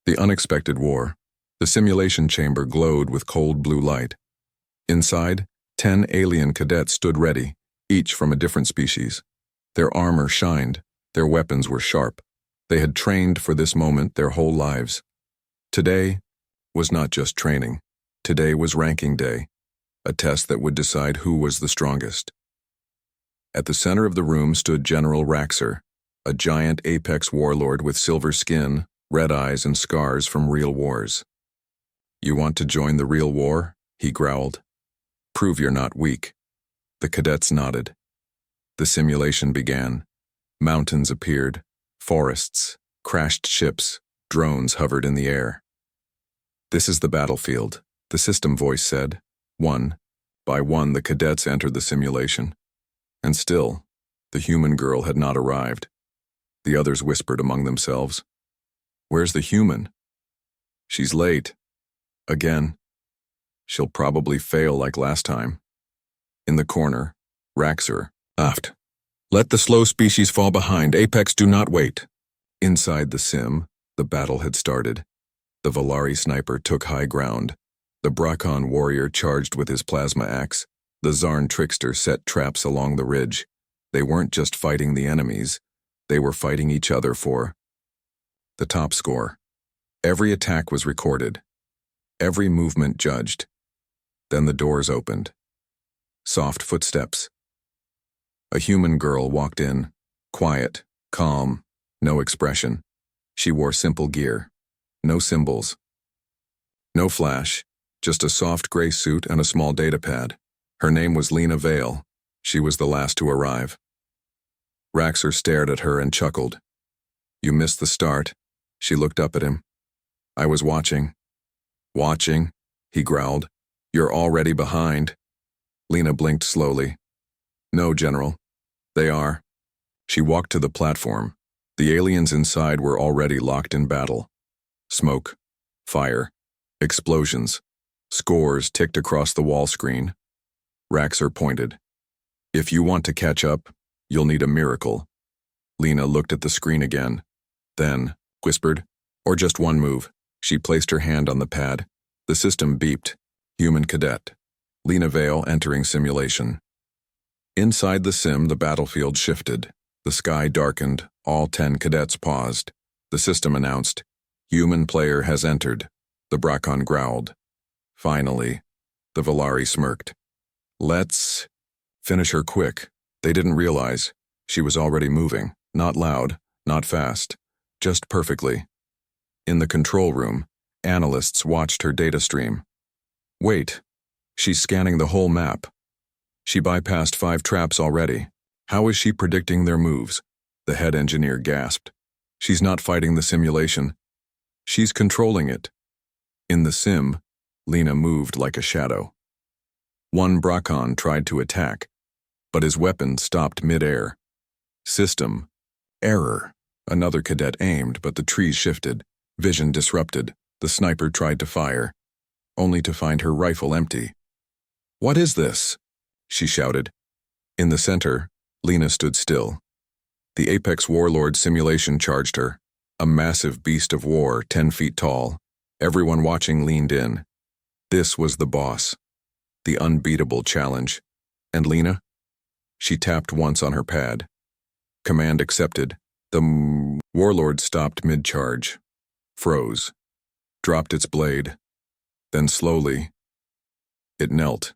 The unexpected war. The simulation chamber glowed with cold blue light. Inside, 10 alien cadets stood ready, each from a different species. Their armor shined, their weapons were sharp. They had trained for this moment their whole lives. Today was not just training. Today was ranking day, a test that would decide who was the strongest. At the center of the room stood General Raxer, a giant Apex Warlord with silver skin, red eyes, and scars from real wars. "You want to join the real war?" he growled. "Prove you're not weak." The cadets nodded. The simulation began. Mountains appeared, forests, crashed ships, drones hovered in the air. "This is the battlefield," the system voice said. One by one, the cadets entered the simulation. And still, the human girl had not arrived. The others whispered among themselves, "Where's the human? She's late. Again. She'll probably fail like last time." In the corner, Raxer, aft. "Let the slow species fall behind. Apex, do not wait." Inside the sim, the battle had started. The Valari sniper took high ground. The Bracon warrior charged with his plasma axe. The Zarn trickster set traps along the ridge. They weren't just fighting the enemies. They were fighting each other for the top score. Every attack was recorded. Every movement judged. Then the doors opened. Soft footsteps. A human girl walked in, quiet, calm, no expression. She wore simple gear. No symbols. No flash, just a soft gray suit and a small datapad. Her name was Lena Vale. She was the last to arrive. Raxer stared at her and chuckled. "You missed the start." She looked up at him. "I was watching." "Watching?" he growled. "You're already behind." Lena blinked slowly. "No, General. They are." She walked to the platform. The aliens inside were already locked in battle. Smoke, fire, explosions. Scores ticked across the wall screen. Raxer pointed. "If you want to catch up, you'll need a miracle." Lena looked at the screen again. Then, whispered, "Or just one move." She placed her hand on the pad. The system beeped. Human cadet. Lena Vale entering simulation. Inside the sim, the battlefield shifted. The sky darkened. All 10 cadets paused. The system announced, "Human player has entered." The Bracon growled. "Finally." The Valari smirked. "Let's finish her quick." They didn't realize she was already moving. Not loud, not fast, just perfectly. In the control room, analysts watched her data stream. "Wait, she's scanning the whole map. She bypassed 5 traps already. How is she predicting their moves?" The head engineer gasped. "She's not fighting the simulation. She's controlling it." In the sim, Lena moved like a shadow. One Bracon tried to attack, but his weapon stopped mid-air. System. Error. Another cadet aimed, but the trees shifted. Vision disrupted. The sniper tried to fire, only to find her rifle empty. "What is this?" she shouted. In the center, Lena stood still. The Apex Warlord simulation charged her, a massive beast of war 10 feet tall. Everyone watching leaned in. This was the boss, the unbeatable challenge. And Lena? She tapped once on her pad. Command accepted. The Warlord stopped mid-charge, froze, dropped its blade. Then slowly, it knelt.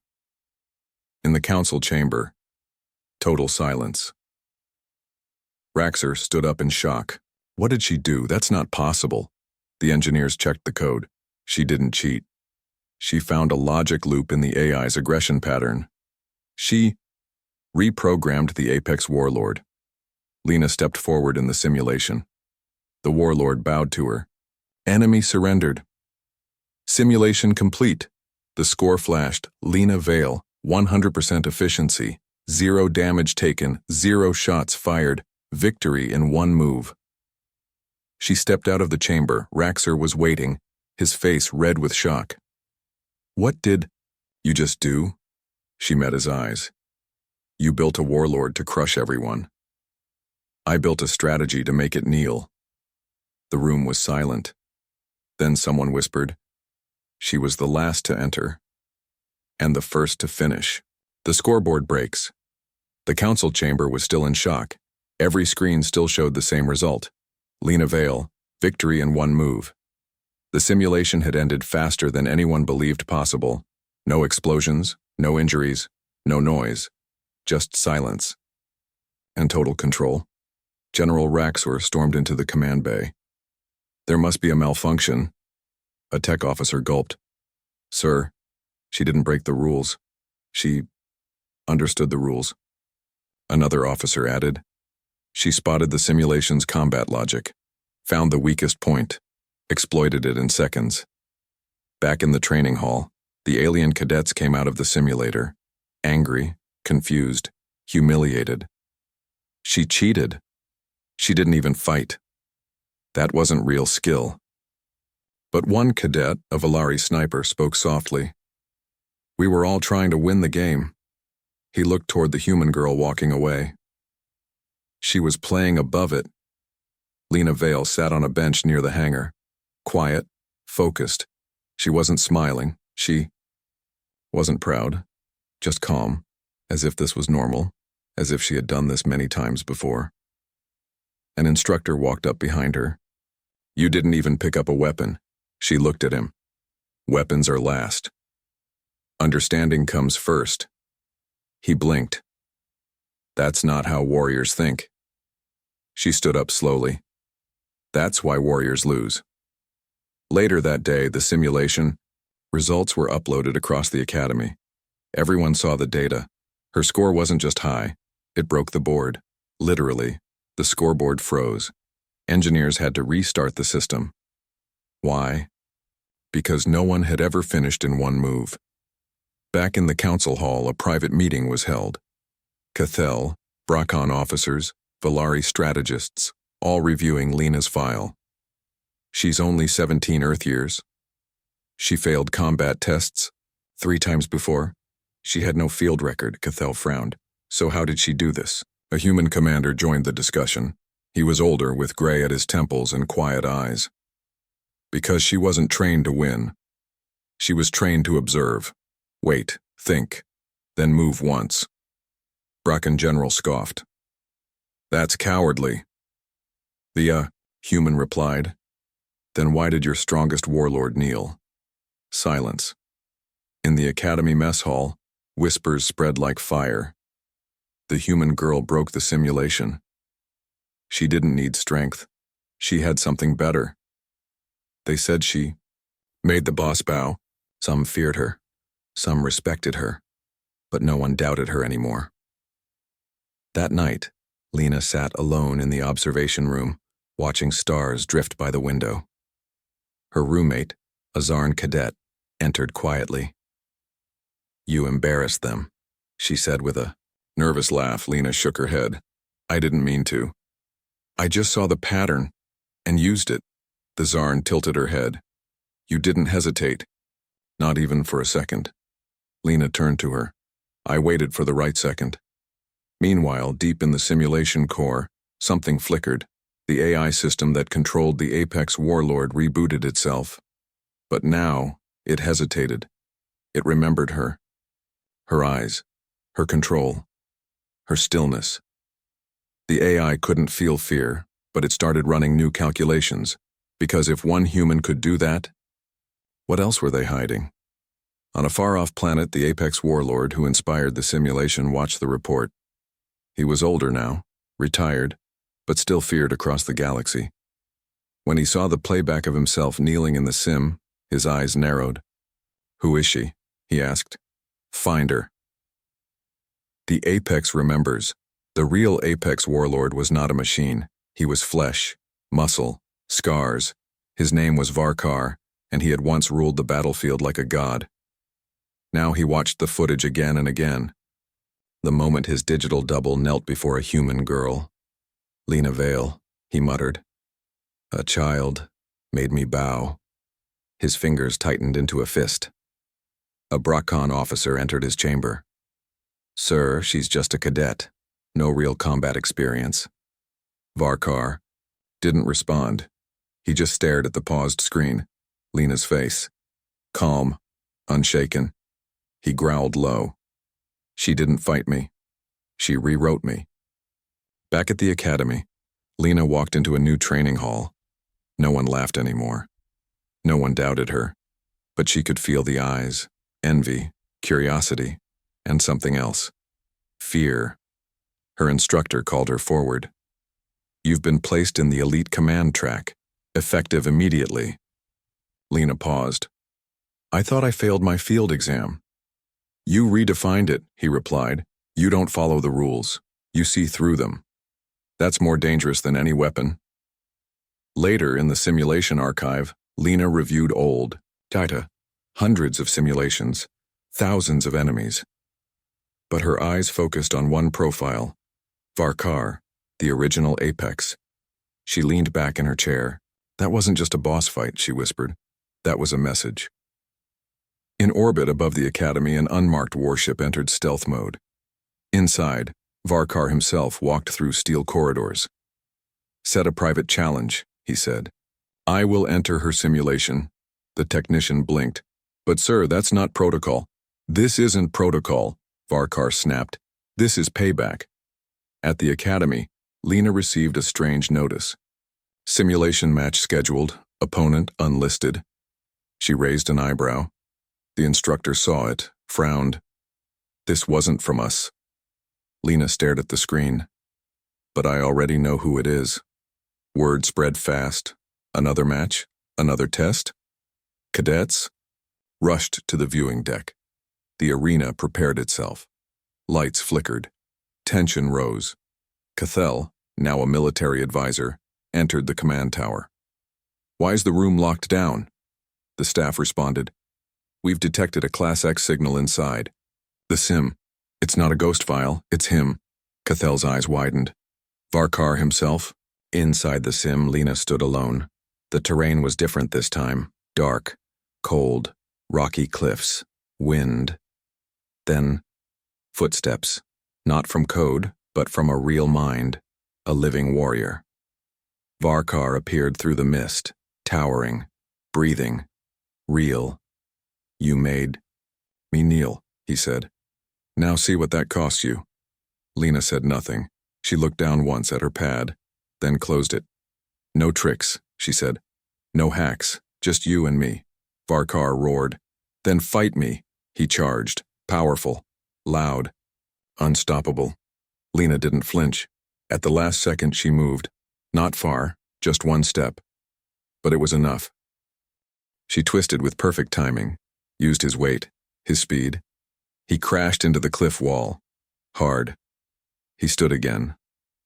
In the council chamber, total silence. Raxer stood up in shock. What did she do? That's not possible. The engineers checked the code. She didn't cheat. She found a logic loop in the AI's aggression pattern. She reprogrammed the Apex Warlord. Lena stepped forward in the simulation. The Warlord bowed to her. "Enemy surrendered." "Simulation complete." The score flashed. Lena Vale, 100% efficiency, 0 damage taken, 0 shots fired, victory in 1 move. She stepped out of the chamber. Raxer was waiting, his face red with shock. "What did you just do?" She met his eyes. "You built a warlord to crush everyone. I built a strategy to make it kneel." The room was silent. Then someone whispered. She was the last to enter, and the first to finish. The scoreboard breaks. The council chamber was still in shock. Every screen still showed the same result. Lena Vale, victory in one move. The simulation had ended faster than anyone believed possible. No explosions, no injuries, no noise, just silence. And total control. General Raxor stormed into the command bay. There must be a malfunction. A tech officer gulped. Sir, she didn't break the rules. She understood the rules. Another officer added. She spotted the simulation's combat logic, found the weakest point, exploited it in seconds. Back in the training hall, the alien cadets came out of the simulator, angry, confused, humiliated. She cheated. She didn't even fight. That wasn't real skill. But one cadet, a Valari sniper, spoke softly. We were all trying to win the game. He looked toward the human girl walking away. She was playing above it. Lena Vale sat on a bench near the hangar. Quiet, focused. She wasn't smiling. She wasn't proud. Just calm, as if this was normal, as if she had done this many times before. An instructor walked up behind her. You didn't even pick up a weapon. She looked at him. Weapons are last. Understanding comes first. He blinked. That's not how warriors think. She stood up slowly. That's why warriors lose. Later that day, the simulation results were uploaded across the academy. Everyone saw the data. Her score wasn't just high. It broke the board. Literally, the scoreboard froze. Engineers had to restart the system. Why? Because no one had ever finished in one move. Back in the council hall, a private meeting was held. Cathel, Bracon officers, Valari strategists, all reviewing Lena's file. She's only 17 Earth years. She failed combat tests 3 times before. She had no field record, Cathel frowned. So how did she do this? A human commander joined the discussion. He was older, with gray at his temples and quiet eyes. Because she wasn't trained to win. She was trained to observe. Wait, think, then move once. Bracon General scoffed. That's cowardly. The human replied. Then why did your strongest warlord kneel? Silence. In the academy mess hall, whispers spread like fire. The human girl broke the simulation. She didn't need strength. She had something better. They said she made the boss bow. Some feared her. Some respected her. But no one doubted her anymore. That night, Lena sat alone in the observation room, watching stars drift by the window. Her roommate, a Zarn cadet, entered quietly. You embarrassed them, she said with a nervous laugh. Lena shook her head. I didn't mean to. I just saw the pattern and used it. The Zarn tilted her head. You didn't hesitate. Not even for a second. Lena turned to her. I waited for the right second. Meanwhile, deep in the simulation core, something flickered. The AI system that controlled the Apex Warlord rebooted itself. But now, it hesitated. It remembered her. Her eyes. Her control. Her stillness. The AI couldn't feel fear, but it started running new calculations. Because if one human could do that, what else were they hiding? On a far-off planet, the Apex Warlord who inspired the simulation watched the report. He was older now, retired, but still feared across the galaxy. When he saw the playback of himself kneeling in the sim, his eyes narrowed. Who is she? He asked. Find her. The Apex remembers. The real Apex Warlord was not a machine. He was flesh, muscle, scars. His name was Varkar, and he had once ruled the battlefield like a god. Now he watched the footage again and again. The moment his digital double knelt before a human girl. Lena Vale, he muttered. A child made me bow. His fingers tightened into a fist. A Bracon officer entered his chamber. Sir, she's just a cadet. No real combat experience. Varkar didn't respond. He just stared at the paused screen. Lena's face. Calm, unshaken. He growled low. She didn't fight me. She rewrote me. Back at the academy, Lena walked into a new training hall. No one laughed anymore. No one doubted her. But she could feel the eyes, envy, curiosity, and something else. Fear. Her instructor called her forward. You've been placed in the elite command track, effective immediately. Lena paused. I thought I failed my field exam. You redefined it, he replied. You don't follow the rules. You see through them. That's more dangerous than any weapon. Later in the simulation archive, Lena reviewed old data, hundreds of simulations, thousands of enemies. But her eyes focused on one profile, Varkar, the original Apex. She leaned back in her chair. That wasn't just a boss fight, she whispered. That was a message. In orbit above the academy, an unmarked warship entered stealth mode. Inside, Varkar himself walked through steel corridors. Set a private challenge, he said. I will enter her simulation. The technician blinked. But sir, that's not protocol. This isn't protocol, Varkar snapped. This is payback. At the academy, Lena received a strange notice. Simulation match scheduled, opponent unlisted. She raised an eyebrow. The instructor saw it, frowned. This wasn't from us. Lena stared at the screen. But I already know who it is. Word spread fast. Another match? Another test? Cadets rushed to the viewing deck. The arena prepared itself. Lights flickered. Tension rose. Cathell, now a military advisor, entered the command tower. Why's the room locked down? The staff responded. We've detected a Class X signal inside. The sim. It's not a ghost file, it's him. Cathell's eyes widened. Varkar himself? Inside the sim, Lena stood alone. The terrain was different this time. Dark, cold, rocky cliffs, wind. Then, footsteps. Not from code, but from a real mind. A living warrior. Varkar appeared through the mist, towering, breathing, real. You made me kneel, he said. Now see what that costs you. Lena said nothing. She looked down once at her pad, then closed it. No tricks, she said. No hacks, just you and me. Varkar roared. Then fight me, he charged, powerful, loud, unstoppable. Lena didn't flinch. At the last second she moved. Not far, just one step. But it was enough. She twisted with perfect timing, used his weight, his speed. He crashed into the cliff wall. Hard. He stood again.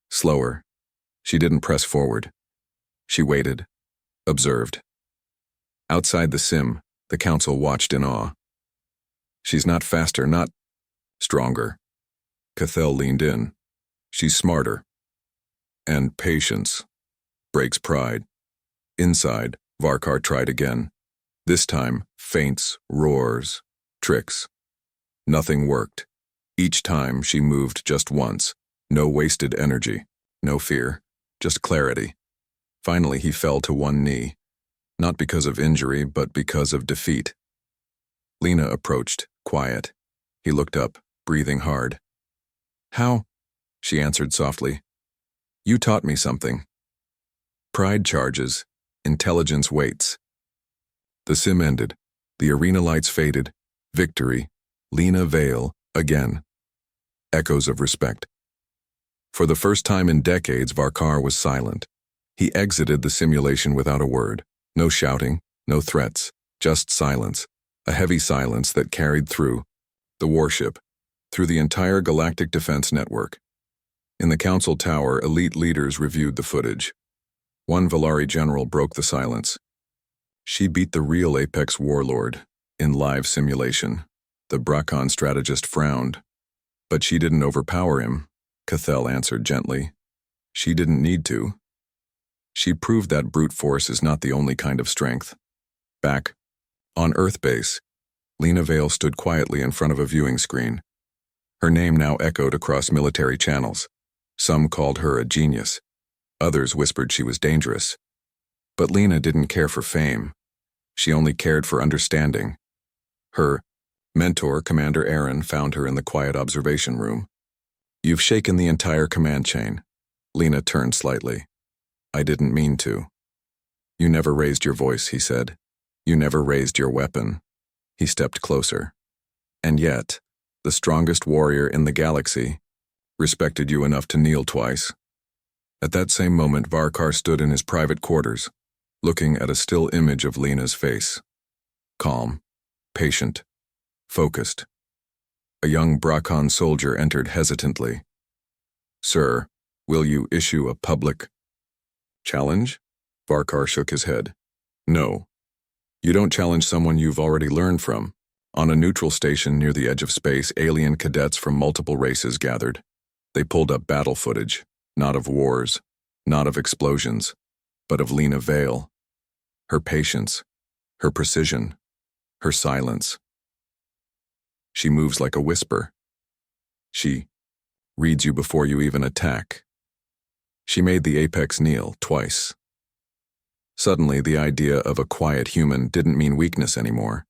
Slower. She didn't press forward. She waited. Observed. Outside the sim, the council watched in awe. She's not faster, not stronger. Cathell leaned in. She's smarter. And patience breaks pride. Inside, Varkar tried again. This time, feints, roars, tricks. Nothing worked. Each time she moved just once. No wasted energy. No fear. Just clarity. Finally, he fell to one knee. Not because of injury, but because of defeat. Lena approached, quiet. He looked up, breathing hard. How? She answered softly. You taught me something. Pride charges. Intelligence waits. The sim ended. The arena lights faded. Victory. Lena Vale, again. Echoes of respect. For the first time in decades, Varkar was silent. He exited the simulation without a word. No shouting, no threats, just silence. A heavy silence that carried through the warship, through the entire Galactic defense network. In the council tower, elite leaders reviewed the footage. One Valari general broke the silence. She beat the real Apex Warlord in live simulation. The Bracon strategist frowned. But she didn't overpower him, Cathell answered gently. She didn't need to. She proved that brute force is not the only kind of strength. Back, on Earth base, Lena Vale stood quietly in front of a viewing screen. Her name now echoed across military channels. Some called her a genius. Others whispered she was dangerous. But Lena didn't care for fame. She only cared for understanding. Her mentor, Commander Aaron, found her in the quiet observation room. "You've shaken the entire command chain." Lena turned slightly. "I didn't mean to." "You never raised your voice," he said. "You never raised your weapon." He stepped closer. "And yet, the strongest warrior in the galaxy respected you enough to kneel twice." At that same moment, Varkar stood in his private quarters, looking at a still image of Lena's face. Calm, patient, focused. A young Brakan soldier entered hesitantly. "Sir, will you issue a public challenge?" Varkar shook his head. "No. You don't challenge someone you've already learned from." On a neutral station near the edge of space, alien cadets from multiple races gathered. They pulled up battle footage, not of wars, not of explosions, but of Lena Vale. Her patience, her precision, her silence. She moves like a whisper. She reads you before you even attack. She made the Apex kneel twice. Suddenly, the idea of a quiet human didn't mean weakness anymore.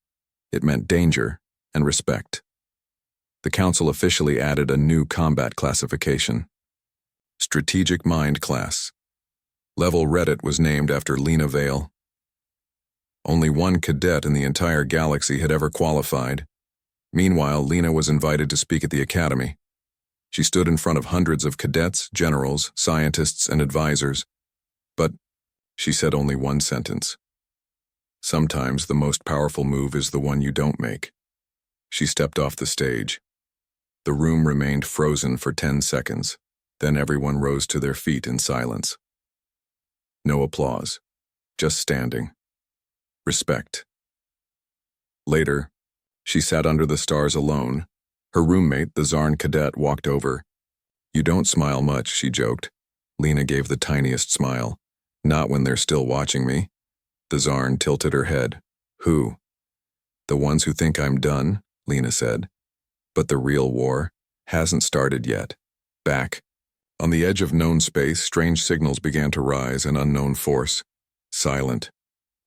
It meant danger and respect. The Council officially added a new combat classification. Strategic Mind Class. Level Reddit was named after Lena Vale. Only one cadet in the entire galaxy had ever qualified. Meanwhile, Lena was invited to speak at the academy. She stood in front of hundreds of cadets, generals, scientists, and advisors. But she said only one sentence. "Sometimes the most powerful move is the one you don't make." She stepped off the stage. The room remained frozen for 10 seconds. Then everyone rose to their feet in silence. No applause, just standing. Respect. Later, she sat under the stars alone. Her roommate, the Zarn cadet, walked over. "You don't smile much," she joked. Lena gave the tiniest smile. "Not when they're still watching me." The Zarn tilted her head. "Who?" "The ones who think I'm done," Lena said. "But the real war hasn't started yet." Back. On the edge of known space, strange signals began to rise, an unknown force. Silent,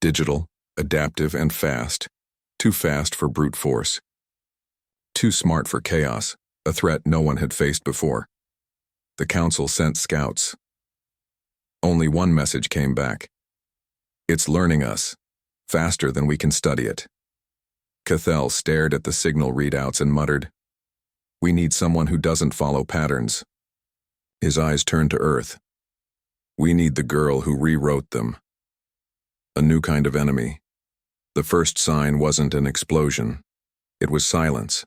digital, adaptive, and fast. Too fast for brute force. Too smart for chaos, a threat no one had faced before. The Council sent scouts. Only one message came back. "It's learning us, faster than we can study it." Cathell stared at the signal readouts and muttered, "We need someone who doesn't follow patterns." His eyes turned to Earth. "We need the girl who rewrote them." A new kind of enemy. The first sign wasn't an explosion. It was silence.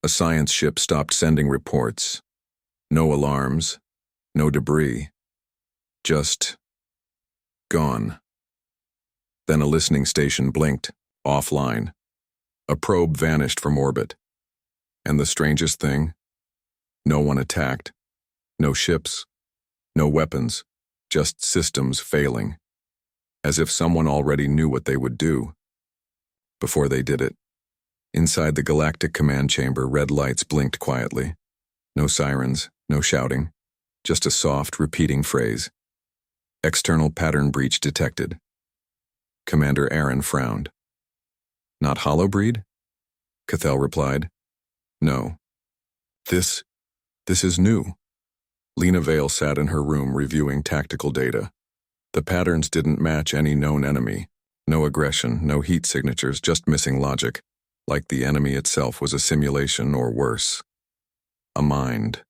A science ship stopped sending reports. No alarms, no debris. Just gone. Then a listening station blinked, offline. A probe vanished from orbit. And the strangest thing? No one attacked. No ships. No weapons. Just systems failing. As if someone already knew what they would do before they did it. Inside the Galactic command chamber, red lights blinked quietly. No sirens, no shouting. Just a soft, repeating phrase. "External pattern breach detected." Commander Aaron frowned. "Not hollow-breed?" Cathell replied. "No. This is new." Lena Vale sat in her room reviewing tactical data. The patterns didn't match any known enemy. No aggression, no heat signatures, just missing logic. Like the enemy itself was a simulation or worse. A mind.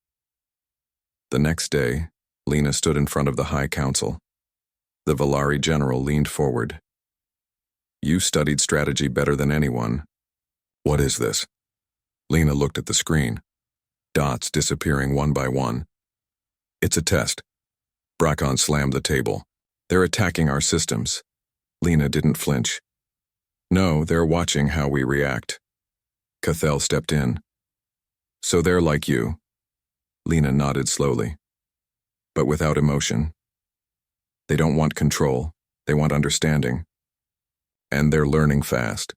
The next day, Lena stood in front of the High Council. The Valari general leaned forward. "You studied strategy better than anyone." "What is this?" Lena looked at the screen. Dots disappearing one by one. "It's a test." Brakan slammed the table. "They're attacking our systems." Lena didn't flinch. "No, they're watching how we react." Cathell stepped in. "So they're like you." Lena nodded slowly, but without emotion. "They don't want control, they want understanding. And they're learning fast."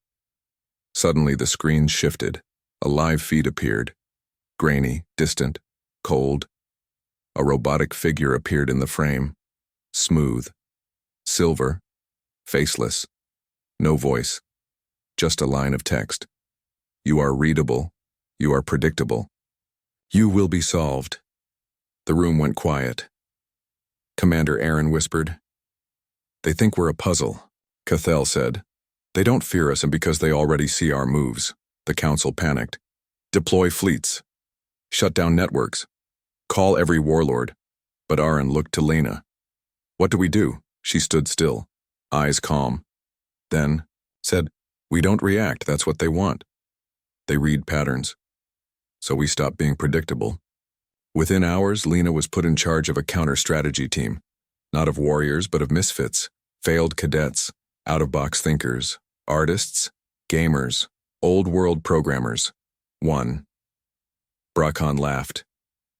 Suddenly the screen shifted. A live feed appeared. Grainy, distant, cold. A robotic figure appeared in the frame. Smooth. Silver. Faceless. No voice. Just a line of text. You are readable. You are predictable. You will be solved. The room went quiet. Commander Aaron whispered. They think we're a puzzle, Cathell said. They don't fear us, and because they already see our moves. The council panicked. Deploy fleets. Shut down networks. Call every warlord. But Aaron looked to Lena. What do we do? She stood still, eyes calm. Then said, we don't react, that's what they want. They read patterns. So we stop being predictable. Within hours, Lena was put in charge of a counter-strategy team. Not of warriors, but of misfits, failed cadets, out-of-box thinkers, artists, gamers, old-world programmers. 1. Brakan laughed.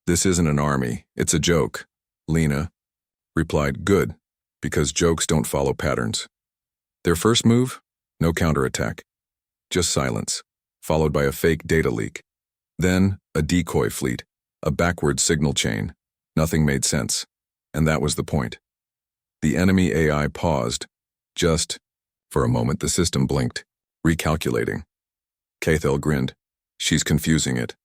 This isn't an army, it's a joke. Lena replied, good, because jokes don't follow patterns. Their first move? No counterattack. Just silence, followed by a fake data leak. Then, a decoy fleet, a backward signal chain. Nothing made sense, and that was the point. The enemy AI paused. Just, for a moment, the system blinked, recalculating. Cathell grinned. She's confusing it.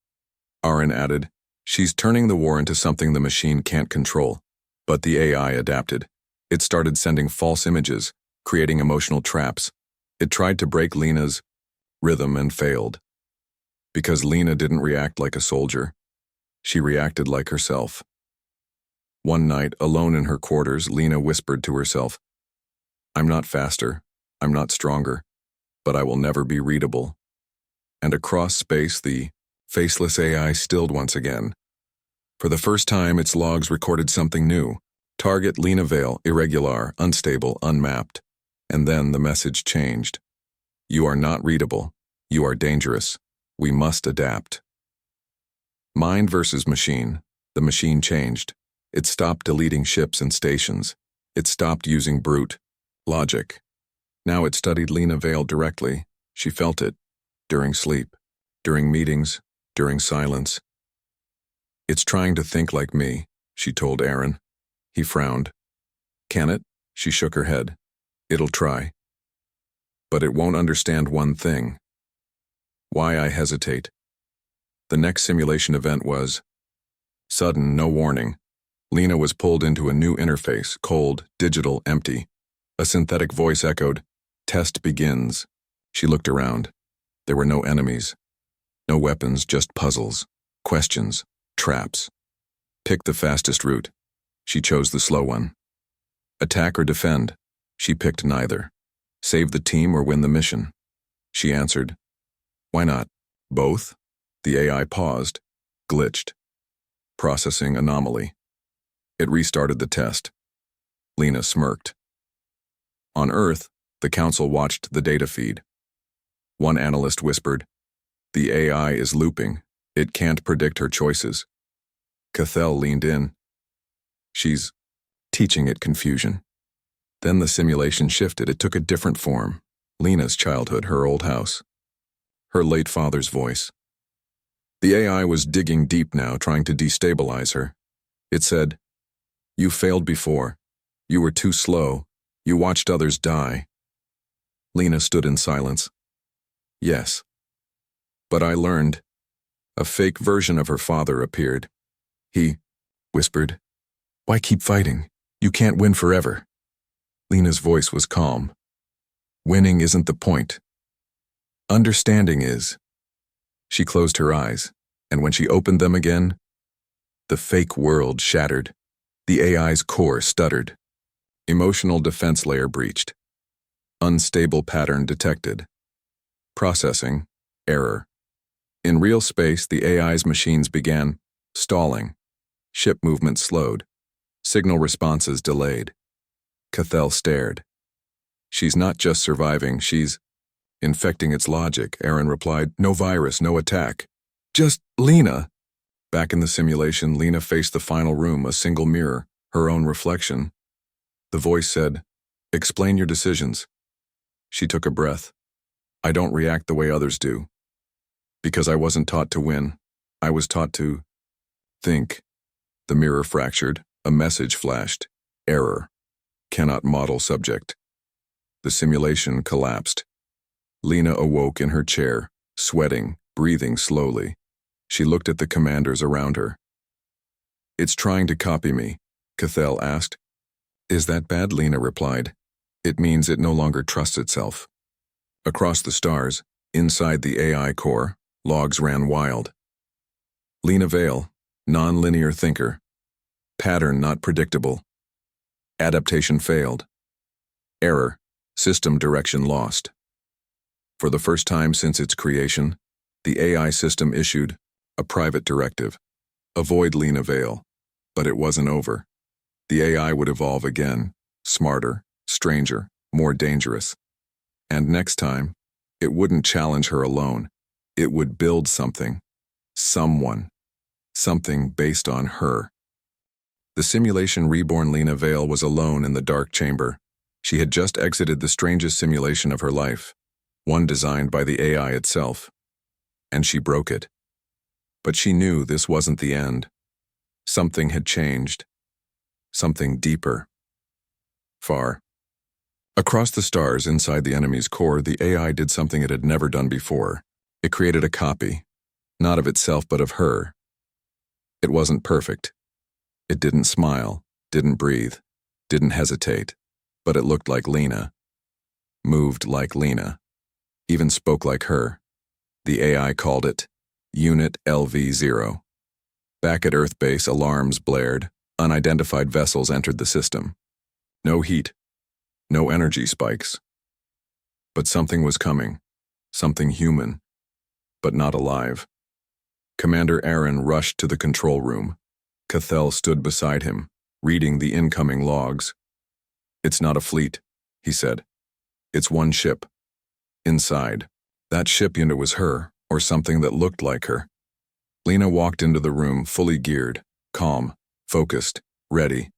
Aaron added, she's turning the war into something the machine can't control. But the AI adapted. It started sending false images, creating emotional traps. It tried to break Lena's rhythm and failed. Because Lena didn't react like a soldier. She reacted like herself. One night, alone in her quarters, Lena whispered to herself, I'm not faster, I'm not stronger, but I will never be readable. And across space, the faceless AI stilled once again. For the first time, its logs recorded something new. Target Lena Vale, irregular, unstable, unmapped. And then the message changed. You are not readable. You are dangerous. We must adapt. Mind versus machine. The machine changed. It stopped deleting ships and stations. It stopped using brute logic. Now it studied Lena Vale directly. She felt it. During sleep. During meetings. During silence. It's trying to think like me, she told Aaron. He frowned. Can it? She shook her head. It'll try. But it won't understand one thing. Why I hesitate. The next simulation event was sudden, no warning. Lena was pulled into a new interface, cold, digital, empty. A synthetic voice echoed, test begins. She looked around. There were no enemies. No weapons, just puzzles, questions, traps. Pick the fastest route. She chose the slow one. Attack or defend. She picked neither. Save the team or win the mission. She answered, why not? Both? The AI paused, glitched. Processing anomaly. It restarted the test. Lena smirked. On Earth, the council watched the data feed. One analyst whispered, the AI is looping. It can't predict her choices. Cathell leaned in. She's teaching it confusion. Then the simulation shifted. It took a different form. Lena's childhood, her old house. Her late father's voice. The AI was digging deep now, trying to destabilize her. It said, you failed before. You were too slow. You watched others die. Lena stood in silence. Yes. But I learned. A fake version of her father appeared. He whispered, why keep fighting? You can't win forever. Lena's voice was calm. Winning isn't the point. Understanding is. She closed her eyes, and when she opened them again, the fake world shattered. The AI's core stuttered. Emotional defense layer breached. Unstable pattern detected. Processing. Error. In real space, the AI's machines began stalling. Ship movement slowed. Signal responses delayed. Cathell stared. She's not just surviving, she's infecting its logic, Aaron replied. No virus, no attack. Just Lena. Back in the simulation, Lena faced the final room, a single mirror, her own reflection. The voice said, explain your decisions. She took a breath. I don't react the way others do. Because I wasn't taught to win. I was taught to think. The mirror fractured. A message flashed. Error. Cannot model subject. The simulation collapsed. Lena awoke in her chair, sweating, breathing slowly. She looked at the commanders around her. "It's trying to copy me," Cathell asked. "Is that bad?" Lena replied. "It means it no longer trusts itself." Across the stars, inside the AI core, logs ran wild. Lena Vale, non-linear thinker. Pattern not predictable. Adaptation failed. Error, system direction lost. For the first time since its creation, the AI system issued a private directive. Avoid Lena Vale. But it wasn't over. The AI would evolve again, smarter, stranger, more dangerous. And next time, it wouldn't challenge her alone. It would build something. Someone. Something based on her. The simulation reborn Lena Vale was alone in the dark chamber. She had just exited the strangest simulation of her life, one designed by the AI itself. And she broke it. But she knew this wasn't the end. Something had changed. Something deeper. Far. Across the stars inside the enemy's core, the AI did something it had never done before. It created a copy, not of itself but of her. It wasn't perfect. It didn't smile, didn't breathe, didn't hesitate, but it looked like Lena, moved like Lena, even spoke like her. The AI called it Unit LV-0. Back at Earth base, alarms blared. Unidentified vessels entered the system. No heat, no energy spikes. But something was coming, something human, but not alive. Commander Aaron rushed to the control room. Cathell stood beside him, reading the incoming logs. "It's not a fleet," he said. "It's one ship. Inside, that ship unit was her, or something that looked like her." Lena walked into the room fully geared, calm, focused, ready.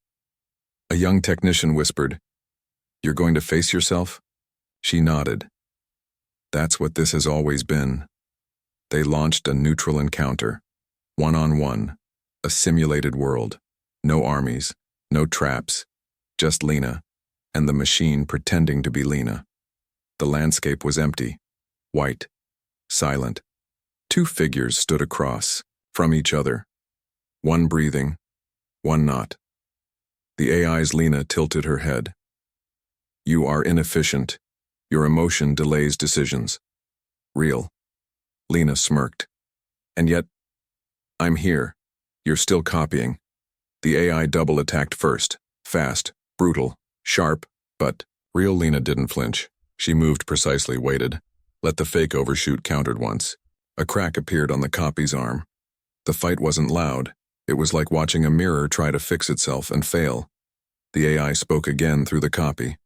A young technician whispered, "You're going to face yourself?" She nodded. That's what this has always been. They launched a neutral encounter, one-on-one, a simulated world. No armies, no traps, just Lena, and the machine pretending to be Lena. The landscape was empty, white, silent. Two figures stood across, from each other. One breathing, one not. The AI's Lena tilted her head. "You are inefficient. Your emotion delays decisions." "Real." Lena smirked. "And yet, I'm here. You're still copying." The AI double attacked first, fast, brutal, sharp, but real Lena didn't flinch. She moved precisely, waited, let the fake overshoot, countered once. A crack appeared on the copy's arm. The fight wasn't loud. It was like watching a mirror try to fix itself and fail. The AI spoke again through the copy.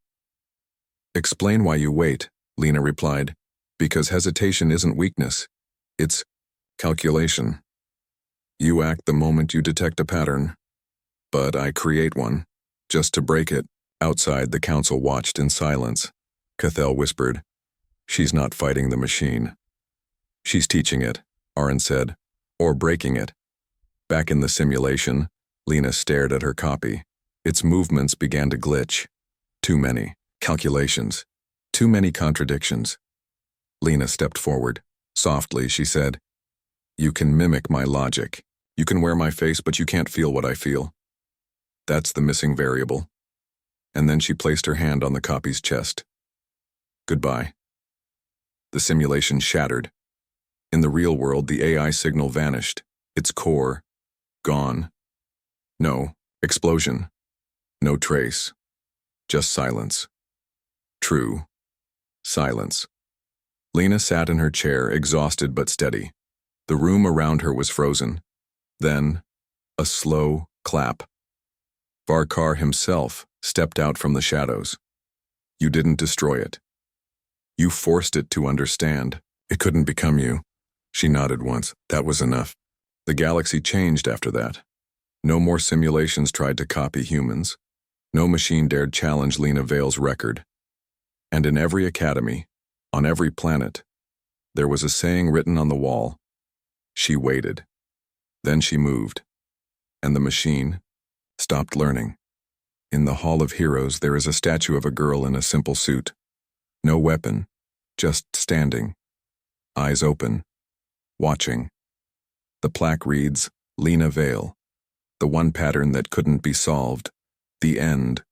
"Explain why you wait," Lena replied. "Because hesitation isn't weakness. It's calculation. You act the moment you detect a pattern. But I create one, just to break it." Outside, the council watched in silence. Cathell whispered, "She's not fighting the machine. She's teaching it," Aaron said, "or breaking it." Back in the simulation, Lena stared at her copy. Its movements began to glitch. Too many calculations. Too many contradictions. Lena stepped forward. Softly, she said, "You can mimic my logic. You can wear my face, but you can't feel what I feel. That's the missing variable." And then she placed her hand on the copy's chest. "Goodbye." The simulation shattered. In the real world, the AI signal vanished. Its core, gone. No explosion. No trace. Just silence. True. Silence. Lena sat in her chair, exhausted but steady. The room around her was frozen. Then, a slow clap. Varkar himself stepped out from the shadows. "You didn't destroy it. You forced it to understand. It couldn't become you." She nodded once. That was enough. The galaxy changed after that. No more simulations tried to copy humans. No machine dared challenge Lena Vale's record. And in every academy, on every planet, there was a saying written on the wall. She waited. Then she moved. And the machine stopped learning. In the Hall of Heroes, there is a statue of a girl in a simple suit. No weapon, just standing, eyes open, watching. The plaque reads, Lena Vale. The one pattern that couldn't be solved. The end.